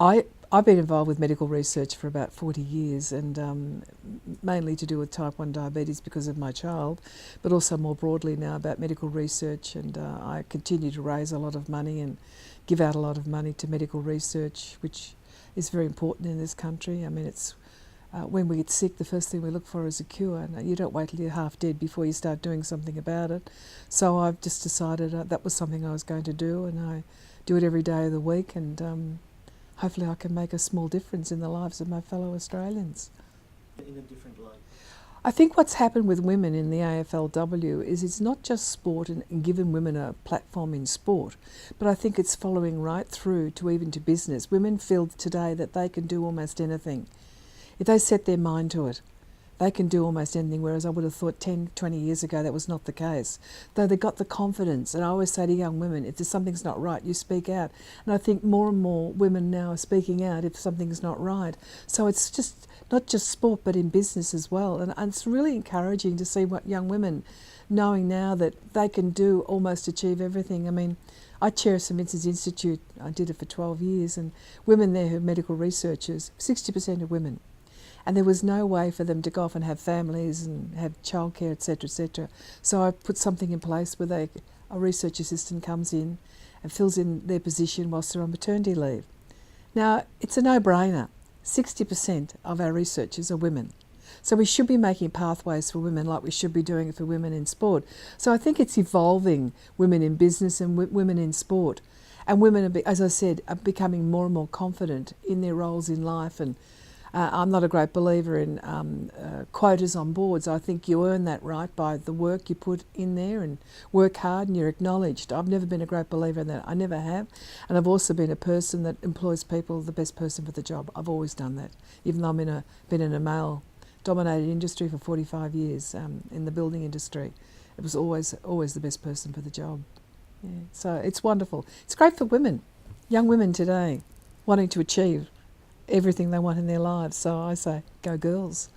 I've been involved with medical research for about 40 years, and mainly to do with type 1 diabetes because of my child, but also more broadly now about medical research. And I continue to raise a lot of money and give out a lot of money to medical research, which is very important in this country. I mean, it's when we get sick, the first thing we look for is a cure. And you don't wait till you're half dead before you start doing something about it. So I've just decided that was something I was going to do, and I do it every day of the week, and hopefully I can make a small difference in the lives of my fellow Australians. In a different light? I think what's happened with women in the AFLW is it's not just sport and given women a platform in sport, but I think it's following right through to even to business. Women feel today that they can do almost anything. If they set their mind to it, they can do almost anything, whereas I would have thought 10, 20 years ago that was not the case. Though they got the confidence, and I always say to young women, if there's something's not right, you speak out. And I think more and more women now are speaking out if something's not right. So it's just not just sport, but in business as well. And it's really encouraging to see what young women knowing now that they can do almost achieve everything. I mean, I chair St Vincent's Institute. I did it for 12 years, and women there who are medical researchers, 60% are women. And there was no way for them to go off and have families and have childcare, etc., etc. So I put something in place where a research assistant comes in and fills in their position whilst they're on maternity leave. Now, it's a no-brainer. 60% of our researchers are women. So we should be making pathways for women like we should be doing it for women in sport. So I think it's evolving women in business and women in sport. And women, as I said, are becoming more and more confident in their roles in life. And I'm not a great believer in quotas on boards. I think you earn that right by the work you put in there and work hard and you're acknowledged. I've never been a great believer in that. I never have. And I've also been a person that employs people, the best person for the job. I've always done that, even though I've been in a male-dominated industry for 45 years, in the building industry. It was always the best person for the job. Yeah. So it's wonderful. It's great for women, young women today, wanting to achieve everything they want in their lives. So I say, go girls.